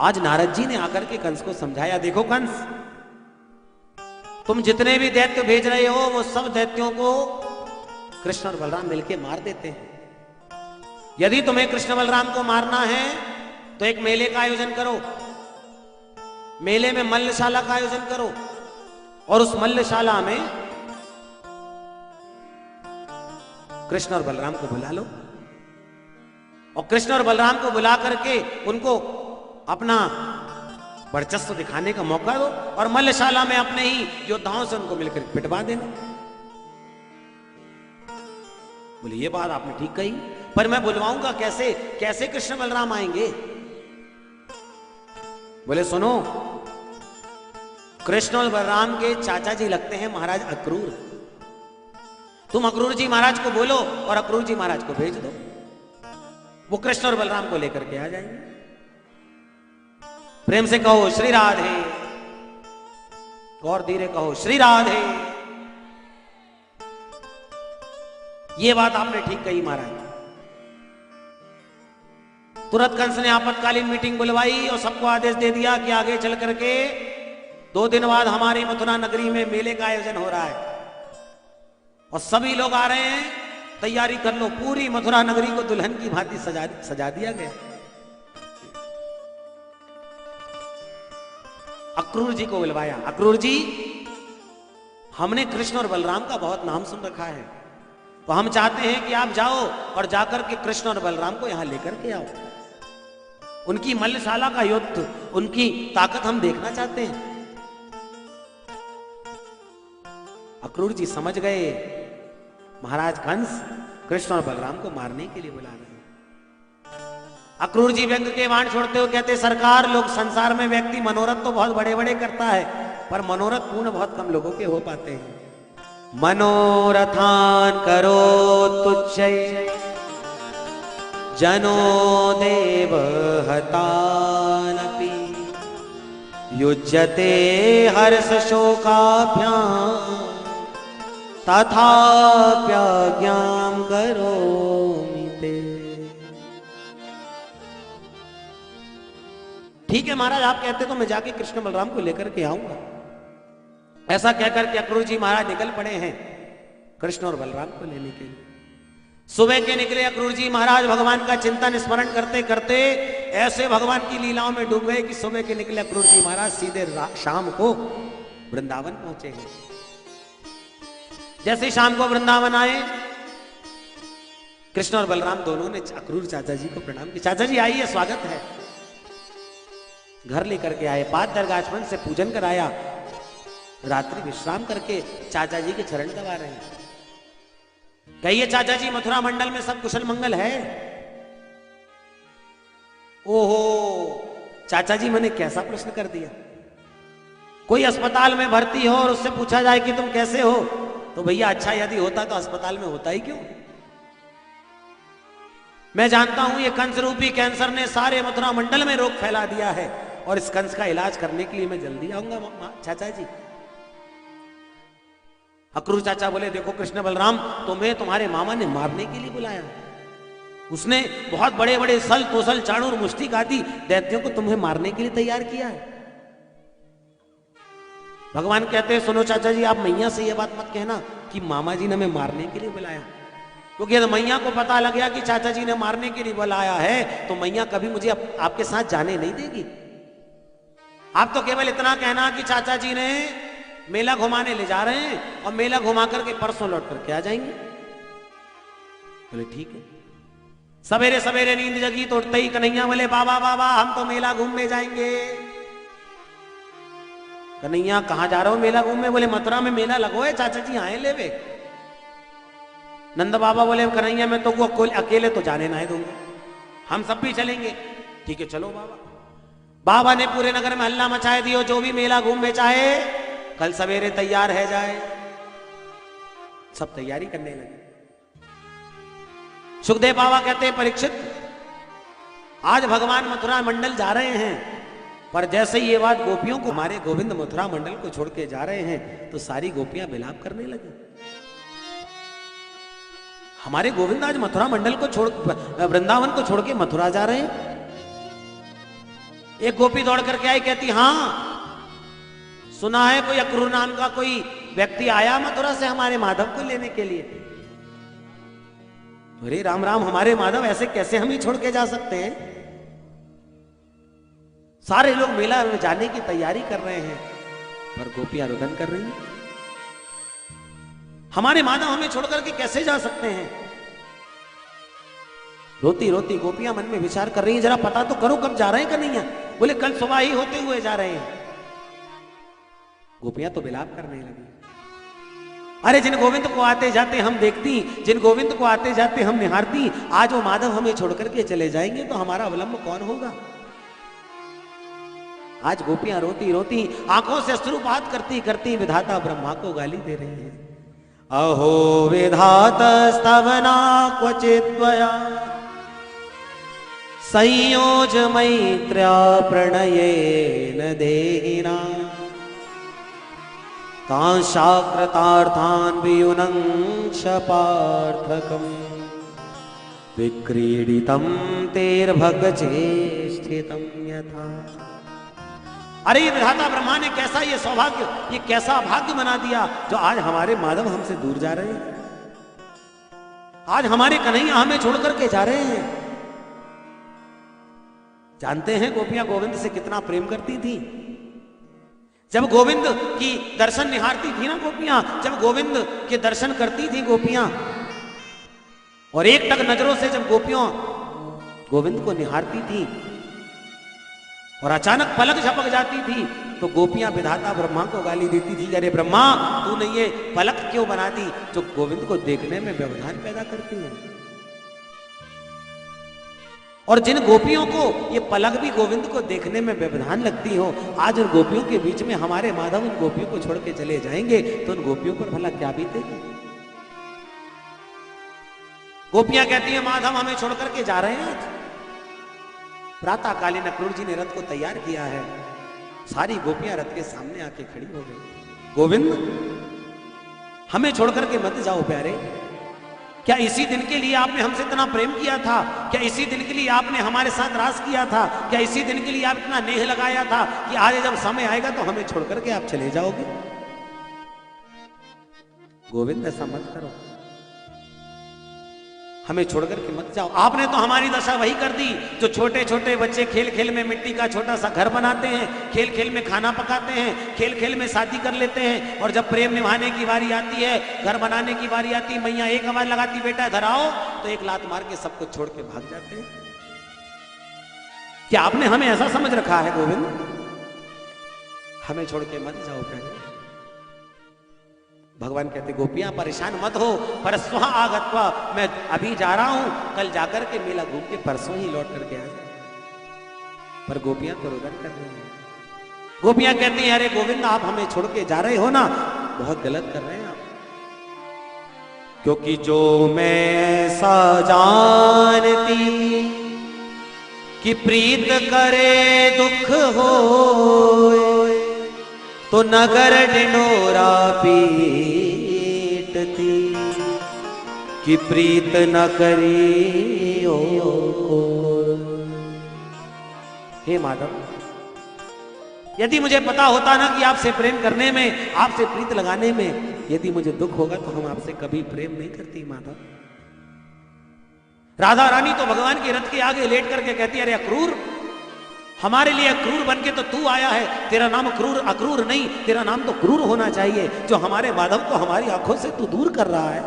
आज नारद जी ने आकर के कंस को समझाया, देखो कंस, तुम जितने भी दैत्य भेज रहे हो वो सब दैत्यों को कृष्ण और बलराम मिलके मार देते हैं। यदि तुम्हें कृष्ण बलराम को मारना है तो एक मेले का आयोजन करो, मेले में मल्लशाला का आयोजन करो और उस मल्लशाला में कृष्ण और बलराम को बुला लो और कृष्ण और बलराम को बुला करके उनको अपना वर्चस्व दिखाने का मौका दो और मल्लशाला में अपने ही योद्धाओं से उनको मिलकर पिटवा देना। बोले ये बात आपने ठीक कही, पर मैं बुलवाऊंगा कैसे? कैसे कृष्ण बलराम आएंगे? बोले सुनो, कृष्ण और बलराम के चाचा जी लगते हैं महाराज अक्रूर। तुम अक्रूर जी महाराज को बोलो और अक्रूर जी महाराज को भेज दो, वो कृष्ण और बलराम को लेकर के आ जाएंगे। प्रेम से कहो श्री राधे, और धीरे कहो श्री राधे। ये बात आपने ठीक कही महाराज। तुरंत कंस ने आपातकालीन मीटिंग बुलवाई और सबको आदेश दे दिया कि आगे चल करके 2 दिन बाद हमारी मथुरा नगरी में मेले का आयोजन हो रहा है और सभी लोग आ रहे हैं, तैयारी कर लो। पूरी मथुरा नगरी को दुल्हन की भांति सजा दिया गया। अक्रूर जी को बुलवाया। अक्रूर जी, हमने कृष्ण और बलराम का बहुत नाम सुन रखा है, तो हम चाहते हैं कि आप जाओ और जाकर के कृष्ण और बलराम को यहां लेकर के आओ। उनकी मल्लशाला का युद्ध, उनकी ताकत हम देखना चाहते हैं। अक्रूर जी समझ गए महाराज कंस कृष्ण और बलराम को मारने के लिए बुला रहे हैं। अक्रूर जी व्यंग के बाण छोड़ते हुए कहते, सरकार, लोग संसार में व्यक्ति मनोरथ तो बहुत बड़े बड़े करता है, पर मनोरथ पूर्ण बहुत कम लोगों के हो पाते हैं। मनोरथान करो तुच्छ जनो देव हतानपि युज्यते हर्ष शोकाभ्याम तथाप्यज्ञां करोमि ते। ठीक है महाराज, आप कहते तो मैं जाके कृष्ण बलराम को लेकर के आऊंगा। ऐसा कहकर के अक्रूर जी महाराज निकल पड़े हैं कृष्ण और बलराम को लेने के लिए। सुबह के निकले अक्रूर जी महाराज भगवान का चिंतन स्मरण करते करते ऐसे भगवान की लीलाओं में डूब गए कि सुबह के निकले अक्रूर जी महाराज सीधे शाम को वृंदावन पहुंचे हैं। जैसे ही शाम को वृंदावन आए, कृष्ण और बलराम दोनों ने अक्रूर चाचा जी को प्रणाम किया। चाचा जी आइए, स्वागत है। घर लेकर के आए, पाद दरगाहमन से पूजन कराया, रात्रि विश्राम करके चाचा जी के चरण दबा रहे हैं। कहिए चाचा जी, मथुरा मंडल में सब कुशल मंगल है? ओहो चाचा जी, मैंने कैसा प्रश्न कर दिया। कोई अस्पताल में भर्ती हो और उससे पूछा जाए कि तुम कैसे हो, तो भैया अच्छा यदि होता तो अस्पताल में होता ही क्यों? मैं जानता हूं ये कंस रूपी कैंसर ने सारे मथुरा मंडल में रोग फैला दिया है और इस कंस का इलाज करने के लिए मैं जल्दी आऊंगा चाचा जी। अक्रूर चाचा बोले, देखो कृष्ण बलराम, तुम्हें तुम्हारे मामा ने मारने के लिए बुलाया। उसने बहुत बड़े बड़े सल तोसल चाणूर मुष्टिक आदि दैत्यों को तुम्हें मारने के लिए तैयार किया है। भगवान कहते हैं, सुनो चाचा जी, आप मैया से यह बात मत कहना कि मामा जी ने हमें मारने के लिए बुलाया, क्योंकि यदि मैया को पता लग गया कि चाचा जी ने मारने के लिए बुलाया है तो मैया कभी मुझे आपके साथ जाने नहीं देगी। आप तो केवल इतना कहना कि चाचा जी ने मेला घुमाने ले जा रहे हैं और मेला घुमा करके परसों लौट करके आ जाएंगे। बोले ठीक है। सवेरे सवेरे नींद जगी तो उठते ही कन्हैया बोले, बाबा बाबा हम तो मेला घूमने जाएंगे। कन्हैया कहां जा रहे हो मेला घूमने? बोले मथुरा में मेला लगो है, चाचा जी आए ले वे। नंद बाबा बोले, कन्हैया मैं तो वो अकेले तो जाने ना दूंगा, हम सब भी चलेंगे। ठीक है चलो बाबा। बाबा ने पूरे नगर में हल्ला मचाए दियो, जो भी मेला घूमने चाहे कल सवेरे तैयार है जाए। सब तैयारी करने लगे। सुखदेव बाबा कहते हैं, परीक्षित आज भगवान मथुरा मंडल जा रहे हैं, पर जैसे ही ये बात गोपियों को, हमारे गोविंद मथुरा मंडल को छोड़ के जा रहे हैं तो सारी गोपियां विलाप करने लगी। हमारे गोविंद आज मथुरा मंडल को छोड़, वृंदावन को छोड़ के मथुरा जा रहे हैं। एक गोपी दौड़ करके आई, कहती हाँ सुना है कोई अक्रूर नाम का कोई व्यक्ति आया मथुरा से हमारे माधव को लेने के लिए। अरे राम राम, हमारे माधव ऐसे कैसे हम ही छोड़ के जा सकते हैं? सारे लोग मेला में जाने की तैयारी कर रहे हैं, पर गोपियां रुदन कर रही हैं। हमारे माधव हमें छोड़ करके कैसे जा सकते हैं? रोती रोती गोपियां मन में विचार कर रही हैं, जरा पता तो करो कब जा रहे हैं कन्हैया। बोले कल सुबह ही होते हुए जा रहे हैं। गोपियां तो विलाप करने लगी। अरे जिन गोविंद को आते जाते हम देखती, जिन गोविंद को आते जाते हम निहारती, आज वो माधव हमें छोड़ करके चले जाएंगे तो हमारा अवलंब कौन होगा? आज गोपियां रोती रोती आंखों से अश्रुपात करती करती विधाता ब्रह्मा को गाली दे रही है। अहो विधातस्तवना क्वचिद्वया संयोज मैत्र्या प्रणयेन देहिना तांशाकृतार्थान् वियुनंक्ष पार्थकम् विक्रीडितं तेर्भगचेष्टितं यथा। अरे ये विधाता ब्रह्मा ने कैसा ये सौभाग्य, ये कैसा भाग्य बना दिया जो आज हमारे माधव हमसे दूर जा रहे हैं, आज हमारे कन्हैया हमें छोड़ करके जा रहे हैं। जानते हैं गोपियां गोविंद से कितना प्रेम करती थी। जब गोविंद की दर्शन निहारती थी ना गोपियां, जब गोविंद के दर्शन करती थी गोपियां, और एक टक नजरों से जब गोपियां गोविंद को निहारती थी और अचानक पलक झपक जाती थी, तो गोपियां विधाता ब्रह्मा को गाली देती थी, अरे ब्रह्मा तूने ये पलक क्यों बना दी जो गोविंद को देखने में व्यवधान पैदा करती है। और जिन गोपियों को ये पलक भी गोविंद को देखने में व्यवधान लगती हो, आज उन गोपियों के बीच में हमारे माधव उन गोपियों को छोड़ के चले जाएंगे तो उन गोपियों पर भला क्या बीतेगी? गोपियां कहती हैं माधव हमें छोड़ करके जा रहे हैं। प्रातःकालीन अक्रूर जी ने रथ को तैयार किया है, सारी गोपियां रथ के सामने आके खड़ी हो गई। गोविंद हमें छोड़ करके मत जाओ प्यारे, क्या इसी दिन के लिए आपने हमसे इतना प्रेम किया था? क्या इसी दिन के लिए आपने हमारे साथ रास किया था? क्या इसी दिन के लिए आप इतना नेह लगाया था कि आज जब समय आएगा तो हमें छोड़ करके आप चले जाओगे? गोविंद ऐसा मत करो, हमें छोड़कर के मत जाओ। आपने तो हमारी दशा वही कर दी जो छोटे छोटे बच्चे खेल खेल में मिट्टी का छोटा सा घर बनाते हैं, खेल खेल में खाना पकाते हैं, खेल खेल में शादी कर लेते हैं, और जब प्रेम निभाने की बारी आती है, घर बनाने की बारी आती है, मैया एक आवाज लगाती बेटा इधर आओ, तो एक लात मार के सब कुछ छोड़ के भाग जाते हैं। क्या आपने हमें ऐसा समझ रखा है गोविंद? हमें छोड़ के मत जाओ पहले। भगवान कहते गोपियां परेशान मत हो, परस्वा आगत्वा, मैं अभी जा रहा हूं, कल जाकर के मेला घूम के परसों ही लौट करके आ जाए। पर गोपियां तो रुदन कर रही हैं। गोपियां कहती हैं अरे गोविंद आप हमें छोड़ के जा रहे हो ना, बहुत गलत कर रहे हैं आप, क्योंकि जो मैं ऐसा जानती कि प्रीत करे दुख हो, तो नगर ढिंढोरा पीटती कि प्रीत न करी हो। हे माधव, यदि मुझे पता होता ना कि आपसे प्रेम करने में, आपसे प्रीत लगाने में यदि मुझे दुख होगा तो हम आपसे कभी प्रेम नहीं करती माधव। राधा रानी तो भगवान के रथ के आगे लेट करके कहती अरे अक्रूर, हमारे लिए अक्रूर बन के तो तू आया है, तेरा नाम अक्रूर अक्रूर नहीं, तेरा नाम तो क्रूर होना चाहिए, जो हमारे माधव को हमारी आंखों से तू दूर कर रहा है।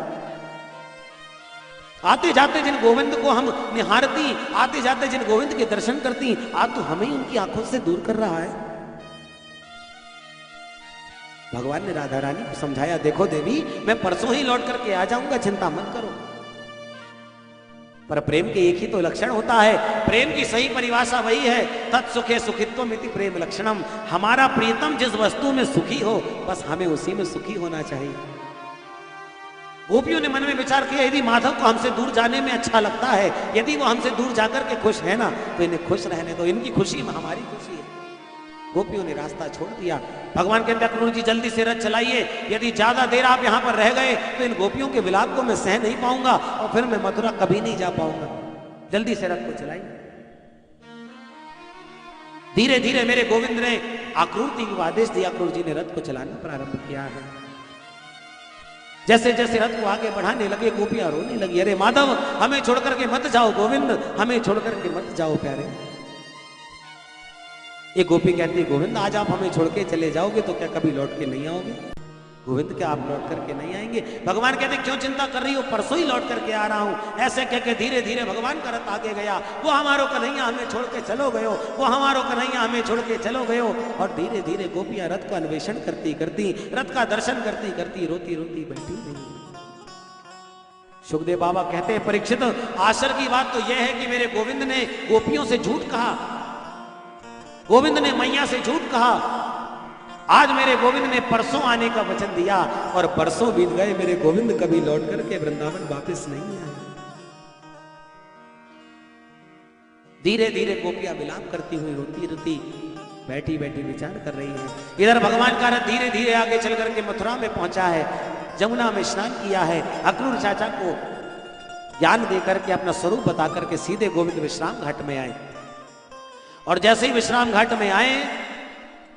आते जाते जिन गोविंद को हम निहारती, आते जाते जिन गोविंद के दर्शन करती, आज तो हमें उनकी आंखों से दूर कर रहा है। भगवान ने राधा रानी को समझाया, देखो देवी मैं परसों ही लौट करके आ जाऊंगा, चिंता मत करो। पर प्रेम के एक ही तो लक्षण होता है, प्रेम की सही परिभाषा वही है, तत्सुखे सुखित्वमिति प्रेम लक्षणम। हमारा प्रियतम जिस वस्तु में सुखी हो, बस हमें उसी में सुखी होना चाहिए। गोपियों ने मन में विचार किया यदि माधव को हमसे दूर जाने में अच्छा लगता है, यदि वो हमसे दूर जाकर के खुश है ना, तो इन्हें खुश रहने दो, इनकी खुशी में हमारी खुशी है। गोपियों ने रास्ता छोड़ दिया। भगवान कहते अक्रूर जी जल्दी से रथ चलाइए, यदि ज्यादा देर आप यहाँ पर रह गए तो इन गोपियों के विलाप को मैं सह नहीं पाऊंगा और फिर मैं मथुरा कभी नहीं जा पाऊंगा। जल्दी से रथ को चलाइए। धीरे धीरे मेरे गोविंद ने आकृति को आदेश दिया, क्रूर जी ने रथ को चलाना प्रारंभ किया है। जैसे जैसे रथ को आगे बढ़ाने लगे गोपियां रोने लगी, अरे माधव हमें छोड़कर के मत जाओ, गोविंद हमें छोड़कर के मत जाओ प्यारे। एक गोपी कहती है, गोविंद आज आप हमें छोड़ के चले जाओगे तो क्या कभी लौट के नहीं आओगे? गोविंद क्या आप लौट करके नहीं आएंगे? भगवान कहते क्यों चिंता कर रही हो, परसों ही लौट करके आ रहा हूं। ऐसे कह के धीरे धीरे भगवान का रथ आगे गया। वो हमारो कन्हैया हमें छोड़ के चलो गयो, वो हमारो कन्हैया हमें छोड़ के चलो गयो। और धीरे धीरे गोपियां रथ का अन्वेषण करती करती, रथ का दर्शन करती करती रोती रोती बैठी नहीं। सुखदेव बाबा कहते हैं, परीक्षित आश्चर्य की बात तो यह है कि मेरे गोविंद ने गोपियों से झूठ कहा, गोविंद ने मैया से झूठ कहा। आज मेरे गोविंद ने परसों आने का वचन दिया और परसों बीत गए, मेरे गोविंद कभी लौट करके वृंदावन वापस नहीं आए। धीरे धीरे गोपियां विलाप करती हुई रोती रोती बैठी बैठी विचार कर रही हैं। इधर भगवान का रथ धीरे धीरे आगे चल करके मथुरा में पहुंचा है, जमुना में स्नान किया है। अक्रूर चाचा को ज्ञान देकर के अपना स्वरूप बता करके सीधे गोविंद विश्राम घाट में आए। और जैसे ही विश्राम घाट में आए,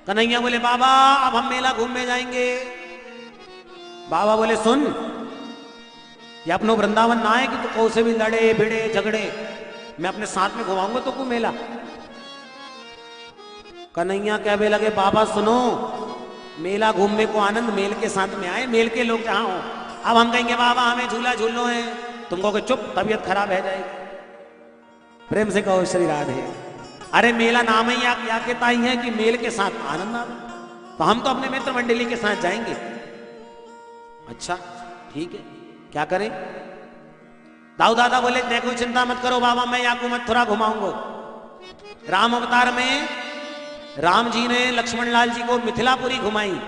कन्हैया बोले, बाबा अब हम मेला घूमने जाएंगे। बाबा बोले, सुन ये अपनो वृंदावन ना है कि तू कौ से भी लड़े भिड़े झगड़े, मैं अपने साथ में घुमाऊंगा तो को मेला। कन्हैया कहने लगे, बाबा सुनो, मेला घूमने को आनंद मेल के साथ में आए, मेल के लोग जहां हो। अब हम कहेंगे बाबा हमें झूला झूलो है, तुम कहोगे चुप तबीयत खराब है जाएगी। प्रेम से कहो श्री राधे। अरे मेला नाम ही क्या कहता ही है कि मेल के साथ आनंद आ, तो हम तो अपने मित्र मंडली के साथ जाएंगे। अच्छा ठीक है, क्या करें? दाऊ दादा बोले, देखो चिंता मत करो बाबा, मैं आपको मथुरा घुमाऊंगा। राम अवतार में राम जी ने लक्ष्मण लाल जी को मिथिलापुरी घुमाई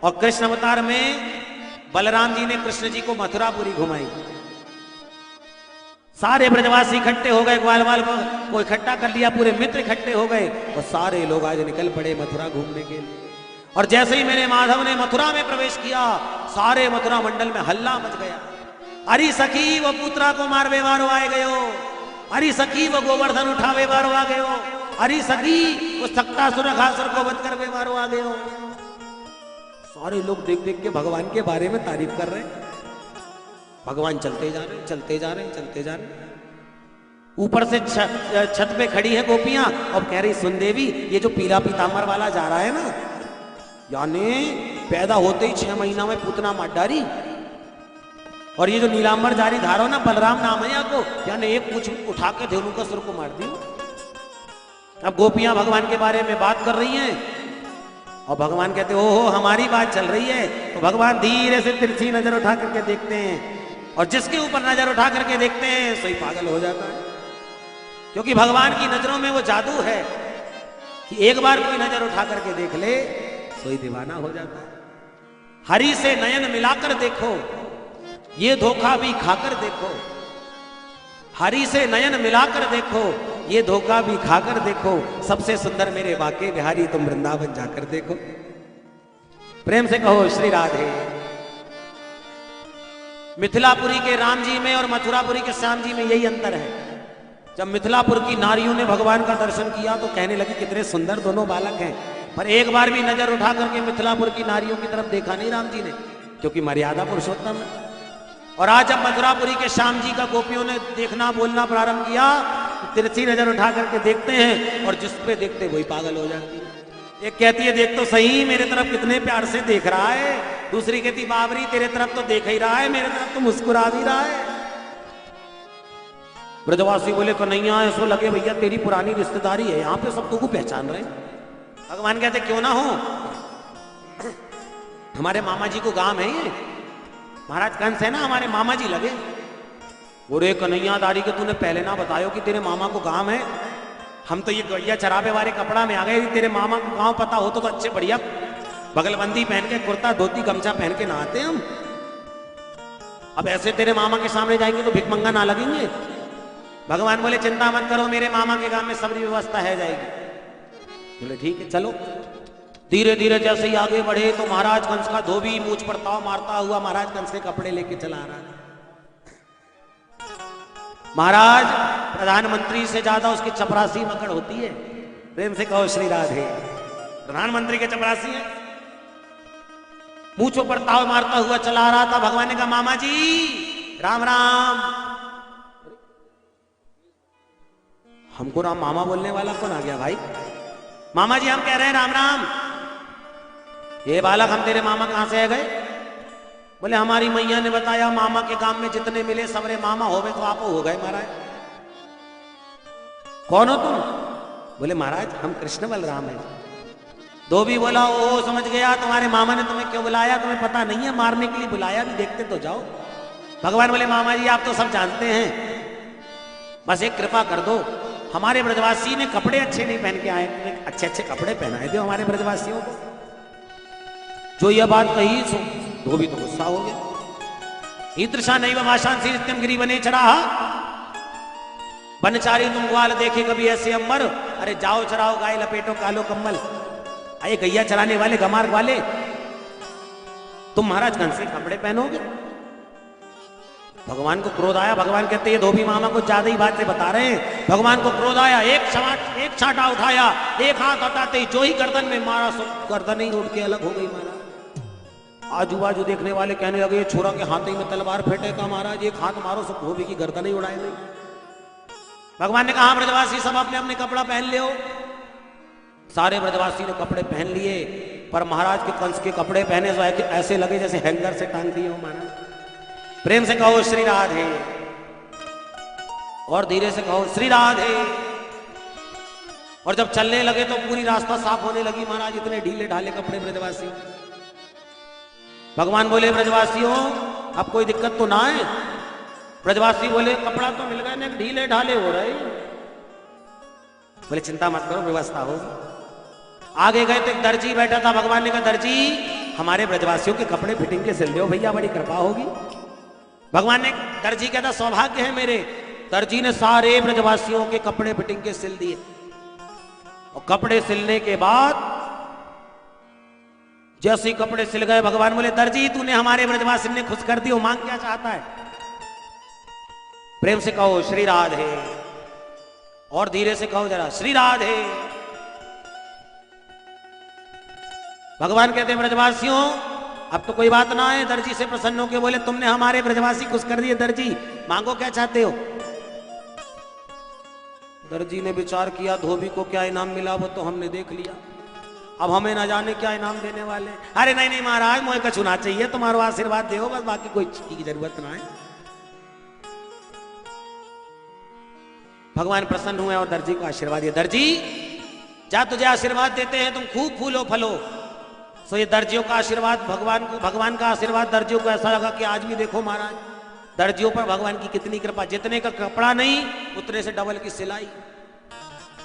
और कृष्ण अवतार में बलराम जी ने कृष्ण जी को मथुरापुरी घुमाई। सारे ब्रजवासी इकट्ठे हो गए, ग्वाल वाल को इकट्ठा कर लिया, पूरे मित्र इकट्ठे हो गए और सारे लोग आज निकल पड़े मथुरा घूमने के लिए। और जैसे ही मेरे माधव ने मथुरा में प्रवेश किया, सारे मथुरा मंडल में हल्ला मच गया। अरे सखी वो पुत्रा को मारवे वारो आए गयो, अरे सखी वो गोवर्धन उठावे वारो आ गयो, अरे सखी वो सक्तासुर घासुर को वध करवे वारो आ गयो। सारे लोग देख देख के भगवान के बारे में तारीफ कर रहे हैं। भगवान चलते जा रहे, चलते जा रहे, चलते जा रहे। ऊपर से छत पे खड़ी है गोपियां और कह रही, सुन देवी ये जो पीला पीतांबर वाला जा रहा है ना, यानी पैदा होते ही 6 महीना में पूतना मार डारी। और ये जो नीलांबर जारी धारो ना, बलराम नाम है को, यानी एक पूछ उठा के धेनु का सुर को मार दी। अब गोपियां भगवान के बारे में बात कर रही हैं और भगवान कहते ओहो हमारी बात चल रही है। तो भगवान धीरे से तिरछी नजर उठा करके देखते हैं और जिसके ऊपर नजर उठा करके देखते हैं सोई पागल हो जाता है। क्योंकि भगवान की नजरों में वो जादू है कि एक बार कोई नजर उठा करके देख ले सोई दीवाना हो जाता है। हरि से नयन मिलाकर देखो, ये धोखा भी खाकर देखो। हरि से नयन मिलाकर देखो, ये धोखा भी खाकर देखो। सबसे सुंदर मेरे बाके बिहारी तुम वृंदावन जाकर देखो। प्रेम से कहो श्री राधे। मिथिलापुरी के राम जी में और मथुरापुरी के श्याम जी में यही अंतर है। जब मिथिलापुर की नारियों ने भगवान का दर्शन किया तो कहने लगी कितने सुंदर दोनों बालक हैं, पर एक बार भी नजर उठा करके मिथिलापुर की नारियों की तरफ देखा नहीं राम जी ने, क्योंकि मर्यादा पुरुषोत्तम है। और आज जब मथुरापुरी के श्याम जी का गोपियों ने देखना बोलना प्रारंभ किया, तिरछी नजर उठा करके देखते हैं और जिस पे देखते वही पागल हो जाती है। एक कहती है देख तो सही मेरे तरफ कितने प्यार से देख रहा है, दूसरी कहती बाबरी तेरे तरफ तो देख ही रहा है, मेरे तरफ तो मुस्कुरा भी रहा है। ब्रजवासी बोले कन्हैया ऐसो लगे भैया तेरी पुरानी रिश्तेदारी है, यहाँ पे सब को पहचान रहे हैं। भगवान कहते क्यों ना हो, हमारे मामा जी को गांव है ये, महाराज कंस है ना हमारे मामा जी लगे। बोरे कन्हैया दारी के तूने पहले ना बतायो कि तेरे मामा को गांव है, हम तो ये गैया चराबे वाले कपड़ा में आ गए। तेरे मामा को गांव पता हो तो अच्छे बढ़िया बगलबंदी पहन के कुर्ता धोती गमछा पहन के नहाते हम। अब ऐसे तेरे मामा के सामने जाएंगे तो भिखमंगा ना लगेंगे। भगवान बोले चिंता मत करो, मेरे मामा के गांव में सबरी व्यवस्था है जाएगी। बोले ठीक है चलो। धीरे धीरे जैसे ही आगे बढ़े तो महाराज कंस का धोबी मूंछ पर ताव मारता हुआ महाराज कंस के कपड़े लेके चला आ रहा है। महाराज प्रधानमंत्री से ज्यादा उसकी चपरासी मकड़ होती है। प्रेम से कहो श्री राधे। प्रधानमंत्री के चपरासी हैं, मूंछों पर ताव मारता हुआ चला आ रहा था। भगवान ने कहा मामा जी राम राम। हमको राम मामा बोलने वाला कौन आ गया भाई? मामा जी हम कह रहे हैं राम राम। ये बालक हम तेरे मामा कहां से गए? बोले हमारी मैया ने बताया मामा के काम में जितने मिले सबरे मामा हो गए तो आप हो गए महाराज। कौन हो तुम? बोले महाराज हम कृष्ण बलराम हैं। धोबी बोला ओ समझ गया, तुम्हारे मामा ने तुम्हें क्यों बुलाया तुम्हें पता नहीं है, मारने के लिए बुलाया, भी देखते तो जाओ। भगवान बोले मामा जी आप तो सब जानते हैं, बस एक कृपा कर दो, हमारे ब्रजवासी ने कपड़े अच्छे नहीं पहन के आए, अच्छे अच्छे कपड़े पहनाए दो हमारे ब्रजवासियों को। जो यह बात कही सो धोबी तो गुस्सा हो गया। ईदृशा नहीं भाषांसी नित्यम गिरी बने चढ़ा, बनचारी तुम ग्वाल देखे कभी ऐसे अंबर, अरे जाओ चराओ गाय लपेटो कालो कम्बल। अरे गैया चराने वाले गमार वाले तुम महाराज कौन से कपड़े पहनोगे? भगवान को क्रोध आया। भगवान कहते हैं धोबी मामा को ज्यादा ही बातें बता रहे हैं। भगवान को क्रोध आया, एक छांटा उठाया, एक हाथ हटाते ही जो ही गर्दन में मारा सो गर्दन ही उड़ के अलग हो गई महाराज। आजू बाजू देखने वाले कहने लगे ये छोरा के हाथ ही में तलवार फेंटेगा महाराज, एक हाथ मारो सब धोबी की गर्दन ही उड़ाए नहीं। भगवान ने कहा ब्रजवासी सब अपने अपने कपड़ा पहन ले हो। सारे ब्रजवासी ने कपड़े पहन लिए, पर महाराज के कंस के कपड़े पहने ऐसे लगे जैसे हैंगर से टांग दिए हो महाराज। प्रेम से कहो श्री राधे, और धीरे से कहो श्री राधे। और जब चलने लगे तो पूरी रास्ता साफ होने लगी महाराज, इतने ढीले ढाले कपड़े ब्रजवासी। भगवान बोले ब्रजवासियों अब कोई दिक्कत तो ना है? ब्रजवासी बोले कपड़ा तो मिल गया ना, ढीले ढाले हो रहे। बोले चिंता मत करो व्यवस्था होगी। आगे गए तो एक दर्जी बैठा था। भगवान ने कहा दर्जी हमारे ब्रजवासियों के कपड़े फिटिंग के सिल दो भैया, बड़ी कृपा होगी। भगवान ने दर्जी कहता सौभाग्य है मेरे। दर्जी ने सारे ब्रजवासियों के कपड़े फिटिंग के सिल दिए, और कपड़े सिलने के बाद जैसे ही कपड़े सिल गए भगवान बोले दर्जी तूने हमारे ब्रजवासी ने खुश कर दिया, मांग क्या चाहता है? प्रेम से कहो श्री राधे, और धीरे से कहो जरा श्री राधे। भगवान कहते हैं ब्रजवासियों अब तो कोई बात ना है। दर्जी से प्रसन्न होकर बोले तुमने हमारे ब्रजवासी खुश कर दिए, दर्जी मांगो क्या चाहते हो? दर्जी ने विचार किया धोबी को क्या इनाम मिला वो तो हमने देख लिया, अब हमें ना जाने क्या इनाम देने वाले। अरे नहीं नहीं महाराज मुझे का चुना चाहिए, तुम्हारा आशीर्वाद दो बस, बाकी कोई चीज की जरूरत ना है। भगवान प्रसन्न हुए और दर्जी को आशीर्वाद दिया। दर्जी जा तुझे आशीर्वाद देते हैं, तुम खूब फूलो फलो। सो ये दर्जियों का आशीर्वाद भगवान का आशीर्वाद दर्जियों को ऐसा लगा कि आज भी देखो महाराज दर्जियों पर भगवान की कितनी कृपा, जितने का कपड़ा नहीं उतने से डबल की सिलाई।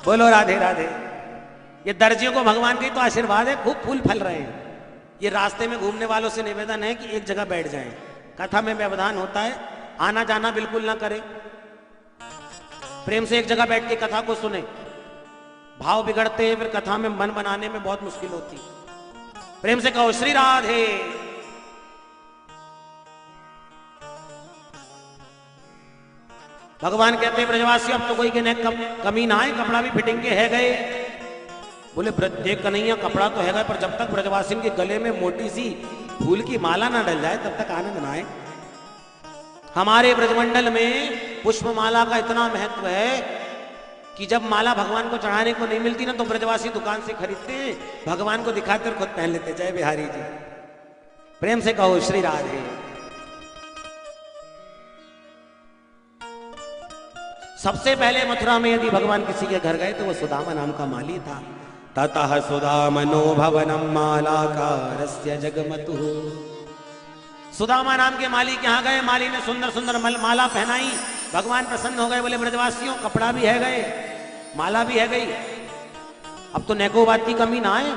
बोलो राधे राधे। ये दर्जियों को भगवान का तो आशीर्वाद है, खूब फूल फल रहे हैं। ये रास्ते में घूमने वालों से निवेदन है कि एक जगह बैठ जाएं। कथा में व्यवधान होता है, आना जाना बिल्कुल ना करें। प्रेम से एक जगह बैठ के कथा को सुने। भाव बिगड़ते हैं, फिर कथा में मन बनाने में बहुत मुश्किल होती है। प्रेम से कहो श्री राधे। भगवान कहते हैं ब्रजवासी अब तो कोई के कमी ना है, कपड़ा भी फिटिंग के है गए। बोले देख कन्हैया कपड़ा तो है गए, पर जब तक ब्रजवासी के गले में मोटी सी फूल की माला ना डल जाए तब तक आनंद ना आए। हमारे ब्रजमंडल में पुष्पमाला का इतना महत्व है कि जब माला भगवान को चढ़ाने को नहीं मिलती ना तो ब्रजवासी दुकान से खरीदते हैं, भगवान को दिखाकर खुद पहन लेते। जय बिहारी जी। प्रेम से कहो श्री राधे। सबसे पहले मथुरा में यदि भगवान किसी के घर गए तो वो सुदामा नाम का माली था। ततः सुदामनो भवनम मालाकारस्य जगमतु। सुदामा नाम के माली के यहाँ गए, माली ने सुंदर सुंदर माला पहनाई। भगवान प्रसन्न हो गए, बोले ब्रजवासियों कपड़ा भी है गए, माला भी है गई, अब तो नेको बात की कमी ना है।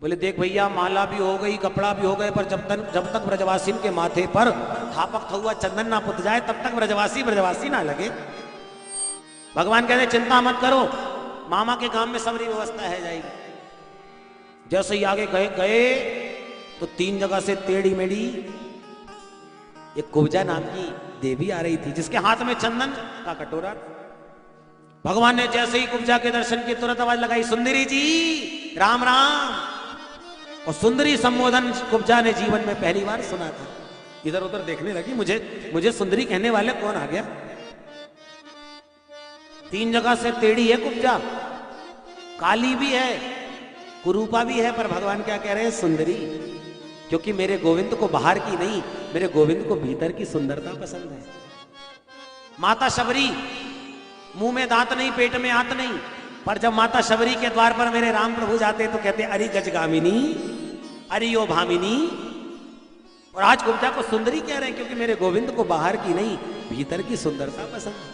बोले देख भैया माला भी हो गई कपड़ा भी हो गए, पर जब तक ब्रजवासी के माथे पर थापक हुआ चंदन ना पुत जाए तब तक ब्रजवासी ना लगे। भगवान कहते चिंता मत करो, मामा के काम में सबरी व्यवस्था है जाएगी। जैसे ही आगे गए तो 3 जगह से टेढ़ी मेढ़ी एक कुब्जा नाम की देवी आ रही थी, जिसके हाथ में चंदन का कटोरा। भगवान ने जैसे ही कुब्जा के दर्शन की तुरंत आवाज लगाई, सुंदरी जी राम राम। और सुंदरी संबोधन कुब्जा ने जीवन में पहली बार सुना था। इधर उधर देखने लगी, मुझे सुंदरी कहने वाले कौन आ गया। 3 जगह से टेढ़ी है कुब्जा, काली भी है, कुरूपा भी है, पर भगवान क्या कह रहे हैं, सुंदरी। क्योंकि मेरे गोविंद को बाहर की नहीं, मेरे गोविंद को भीतर की सुंदरता पसंद है। माता शबरी, मुंह में दांत नहीं, पेट में आंत नहीं, पर जब माता शबरी के द्वार पर मेरे राम प्रभु जाते तो कहते अरि गजगामिनी, अरि ओ भामिनी। और आज कुब्जा को सुंदरी कह रहे हैं क्योंकि मेरे गोविंद को बाहर की नहीं, भीतर की सुंदरता पसंद है।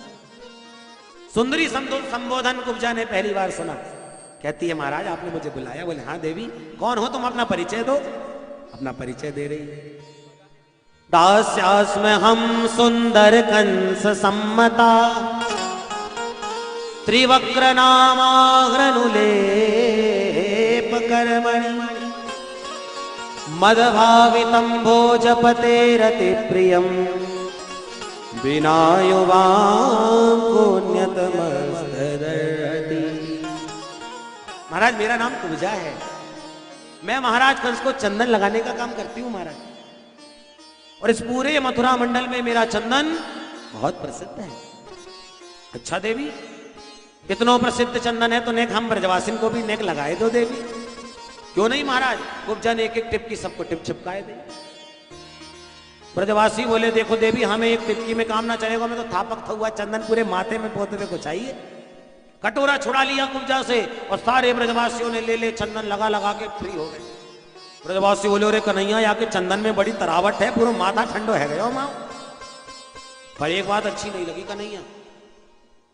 सुंदरी संबोधन कुब्जा ने पहली बार सुना। कहती है महाराज आपने मुझे बुलाया। बोले हाँ देवी, कौन हो तुम, अपना परिचय दो। अपना परिचय दे रही है। दास्यास में हम सुंदर कंस सम्मता, त्रिवक्र नामाग्रनुलेप कर्मणि, मदभावितं भोजपतेरति प्रियं, विनायुवां पुण्यतमस्तदर्हति। महाराज मेरा नाम कुब्जा है, मैं महाराज कंस को चंदन लगाने का काम करती हूँ महाराज। और इस पूरे मथुरा मंडल में मेरा चंदन बहुत प्रसिद्ध है। अच्छा देवी, इतना प्रसिद्ध चंदन है तो नेक हम ब्रजवासिन को भी नेक लगाए दो देवी। क्यों नहीं महाराज। कुब्जा ने एक एक टिप की सबको टिप छिपकाए दे। ब्रजवासी बोले देखो देवी, हमें एक टिपकी में काम ना चलेगा, हमें तो थापक हुआ चंदन पूरे माथे में पोतने को चाहिए। कटोरा छुड़ा लिया कुब्जा से और सारे ब्रजवासियों ने ले चंदन लगा लगा के फ्री हो गए। ब्रजवासी बोले अरे कन्हैया यहाँ के चंदन में बड़ी तरावट है, पूरा माथा ठंडो है गयो माँ। पर एक बात अच्छी नहीं लगी कन्हैया।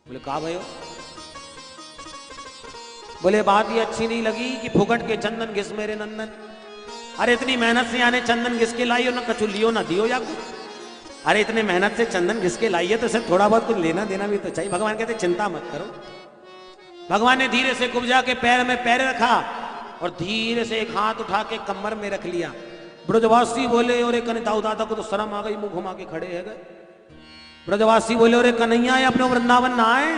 बोले कहा भयो। बोले बात ये अच्छी नहीं लगी कि फुकट के चंदन घिस मेरे नंदन। अरे इतनी मेहनत से आने चंदन घिस के लाइयो, ना कछु लियो ना दियो या कुछ। अरे इतने मेहनत से चंदन घिस के लाइए तो सिर्फ थोड़ा बहुत कुछ लेना देना भी तो चाहिए। भगवान कहते चिंता मत करो। भगवान ने धीरे से कुब्जा के पैर में पैर रखा और धीरे से एक हाथ उठा के कमर में रख लिया। ब्रजवासी बोले और दाऊ दादा को तो शर्म आ गई, मुंह घुमा के खड़े है गए। ब्रजवासी बोले और कन्हैया अपने वृंदावन ना आए।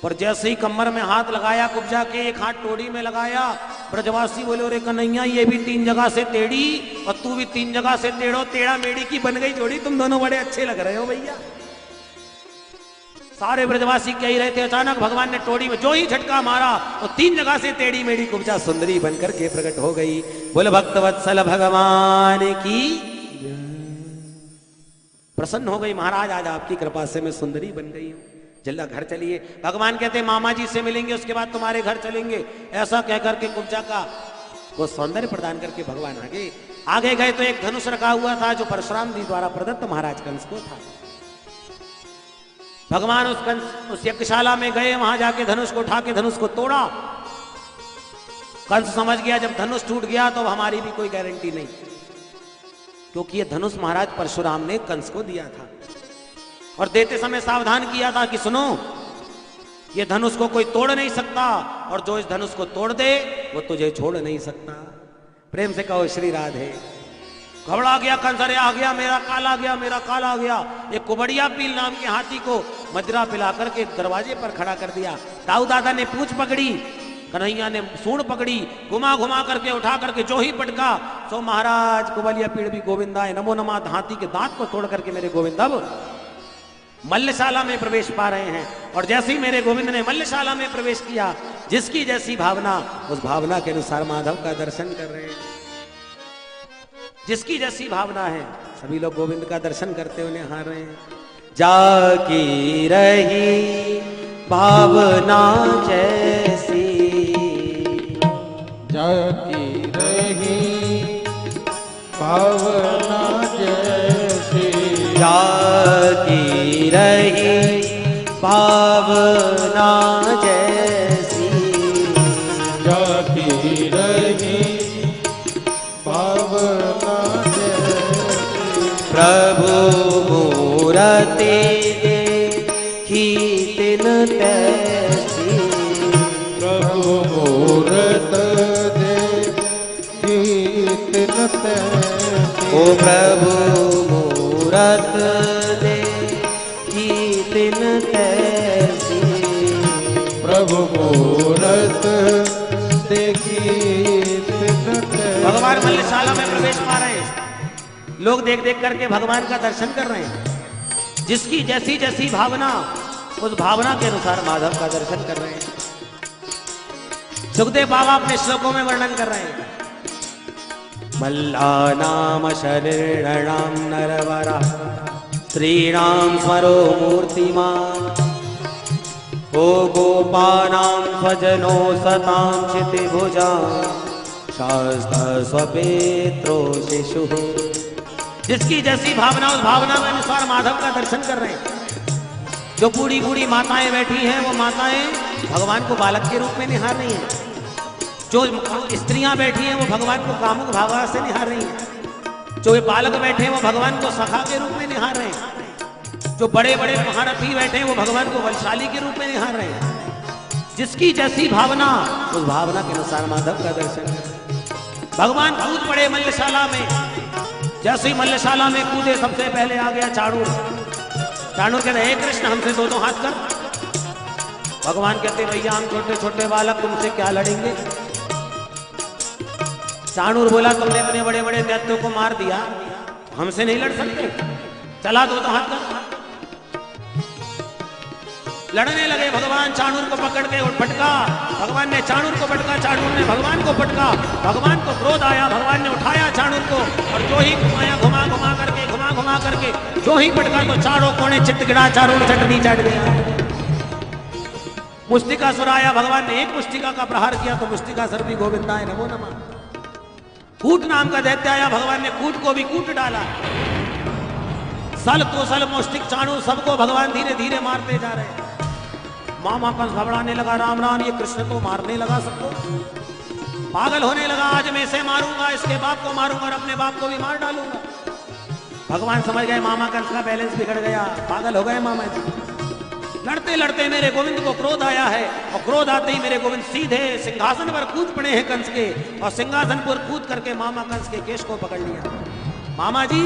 पर जैसे ही कमर में हाथ लगाया कुब्जा के, एक हाथ टोड़ी में लगाया, ब्रजवासी बोले और कन्हैया ये भी 3 जगह से टेढ़ी और तू भी 3 जगह से टेढ़ो, टेढ़ा मेढ़ी की बन गई जोड़ी, तुम दोनों बड़े अच्छे लग रहे हो भैया। सारे ब्रजवासी कह ही रहे थे। अचानक भगवान ने टोड़ी में जो ही झटका मारा और 3 जगह से टेढ़ी मेढ़ी कुब्जा सुंदरी बनकर के प्रकट हो गई। बोले भक्तवत्सल भगवान की प्रसन्न हो गई। महाराज आज आपकी कृपा से मैं सुंदरी बन गई हूं, जल्दा घर चलिए। भगवान कहते मामा जी से मिलेंगे उसके बाद तुम्हारे घर चलेंगे। ऐसा कहकर के कुब्जा का वो सौंदर्य प्रदान करके भगवान आगे गए तो एक धनुष रखा हुआ था जो परशुराम जी द्वारा प्रदत्त महाराज कंस को था। भगवान उस यज्ञशाला में गए, वहां जाके धनुष को उठा के धनुष को तोड़ा। कंस समझ गया जब धनुष टूट गया तो हमारी भी कोई गारंटी नहीं, क्योंकि ये धनुष महाराज परशुराम ने कंस को दिया था और देते समय सावधान किया था कि सुनो ये धनुष को कोई तोड़ नहीं सकता और जो इस धनुष को तोड़ दे वो तुझे छोड़ नहीं सकता। प्रेम से कहो श्री राधे। घबरा गया कंस, अरे आ गया मेरा काल, आ गया मेरा काल आ गया। एक कुबड़िया पील नाम के हाथी को मदिरा पिला करके दरवाजे पर खड़ा कर दिया। दाऊ दादा ने पूंछ पकड़ी, कन्हैया ने सूंड पकड़ी, घुमा घुमा करके उठा करके जो ही पटका सो महाराज कुबलिया पीड़ भी गोविंदाय नमो नमः। हाथी के दांत को तोड़ करके मेरे गोविंद अब मल्लशाला में प्रवेश पा रहे हैं। और जैसे ही मेरे गोविंद ने मल्लशाला में प्रवेश किया, जिसकी जैसी भावना उस भावना के अनुसार माधव का दर्शन कर रहे हैं। जिसकी जैसी भावना है सभी लोग गोविंद का दर्शन करते हुए निहार रहे हैं। जाकी रही भावना जैसी, जाकी रही भावना जैसी, जाकी रही भावना जैसी, जाकी रही भावना जैसी। प्रभु मूरति देखी तिन तैसी, प्रभु मूरत देखी तिन तैसी, ओ प्रभु मूरत देखी तिन तैसी। प्रभु मूरत देखी भगवान मल्लशाला में प्रवेश पा रहे हैं। लोग देख देख करके भगवान का दर्शन कर रहे हैं। जिसकी जैसी जैसी भावना, उस भावना के अनुसार माधव का दर्शन कर रहे हैं। सुखदेव बाबा अपने श्लोकों में वर्णन कर रहे हैं। मल्लानाम शरीरणाम नरवरा स्त्रीणाम स्वरो मूर्तिमान ओ गोपानां स्वजनो सतां क्षितिभुजा शास्त्र स्वपेत्रो शिशु। जिसकी जैसी भावना, उस भावना के अनुसार माधव का दर्शन कर रहे हैं। जो बूढ़ी बूढ़ी माताएं बैठी हैं, वो माताएं भगवान को बालक के रूप में निहार रही हैं। जो स्त्रियां बैठी हैं, वो भगवान को कामुक भावा से निहार रही हैं। जो बालक बैठे हैं, वो भगवान को सखा के रूप में निहार रहे हैं। जो बड़े बड़े महारथी बैठे हैं, वो भगवान को बलशाली के रूप में निहार रहे हैं। जिसकी जैसी भावना, उस भावना के अनुसार माधव का दर्शन। भगवान कूद पड़े मल्लशाला में। जैसे ही मल्लशाला में कूदे, सबसे पहले आ गया चाणूर। चाणूर कहते, हे कृष्ण, हमसे दो हाथ कर। भगवान कहते, भैया हम छोटे छोटे बालक, तुमसे क्या लड़ेंगे। चाणूर बोला, तुमने इतने बड़े बड़े दैत्यों को मार दिया, हमसे नहीं लड़ सकते, चला दो हाथ कर। लड़ने लगे। भगवान चाणूर को पकड़ के पटका। भगवान ने चाणूर को पटका, चाणूर ने भगवान को पटका। भगवान को क्रोध आया, भगवान ने उठाया चाणूर को, और जो ही घुमाया, घुमा घुमा करके जो ही पटका, तो चारों कोने चित्त गिरा, चारों चटनी चट गया। मुष्टिकासुर आया, भगवान ने एक मुष्टिका का प्रहार किया, तो मुष्टिकासुर भी गोविंदाय नमो नमः। कूट नाम का दैत्य आया, भगवान ने कूट को भी कूट डाला। सल तो सल, मुष्टिक, चाणूर, सबको भगवान धीरे धीरे मारते जा रहे हैं। मामा कंस घबराने लगा, राम राम, ये कृष्ण तो मारने लगा सबको, पागल होने लगा। आज मैं इसे मारूंगा, इसके बाप को मारूंगा और अपने बाप को भी मार डालूंगा। भगवान समझ गए मामा कंस का बैलेंस बिगड़ गया, पागल हो गए मामा जी। लड़ते लड़ते मेरे गोविंद को क्रोध आया है, और क्रोध आते ही मेरे गोविंद सीधे सिंहासन पर कूद पड़े हैं कंस के, और सिंहासन पर कूद करके मामा कंस के केश को पकड़ लिया। मामा जी,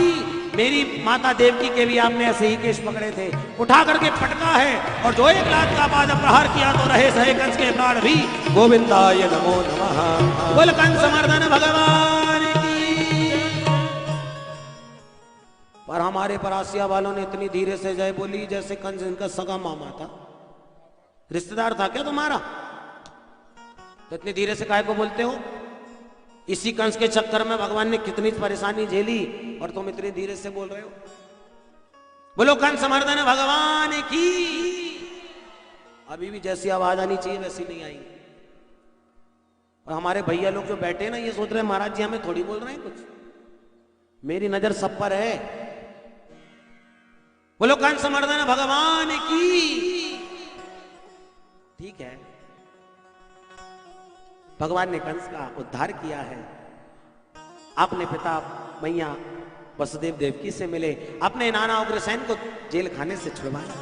मेरी माता देवकी के भी आपने ऐसे ही केश पकड़े थे, उठा करके पटका है, और जो एक लात का बाद प्रहार किया, तो रहे सहे कंस के प्राण भी। गोविंदाय नमो नमः। बोल कंस मर्दन भगवान की। पर हमारे परासिया वालों ने इतनी धीरे से जय बोली जैसे कंस इनका सगा मामा था, रिश्तेदार था क्या तुम्हारा, तो इतनी धीरे से काहे को बोलते हो। इसी कंस के चक्कर में भगवान ने कितनी परेशानी झेली, और तुम इतनी धीरे से बोल रहे हो। बोलो कंस मर्दन भगवान की। अभी भी जैसी आवाज आनी चाहिए वैसी नहीं आई। और हमारे भैया लोग जो बैठे हैं ना, ये सोच रहे हैं महाराज जी हमें थोड़ी बोल रहे हैं कुछ, मेरी नजर सब पर है। बोलो कंस मर्दन भगवान की। ठीक है, भगवान ने कंस का उद्धार किया है। अपने पिता मैया वसुदेव देवकी से मिले, अपने नाना उग्रसेन को जेल खाने से छुड़वाया।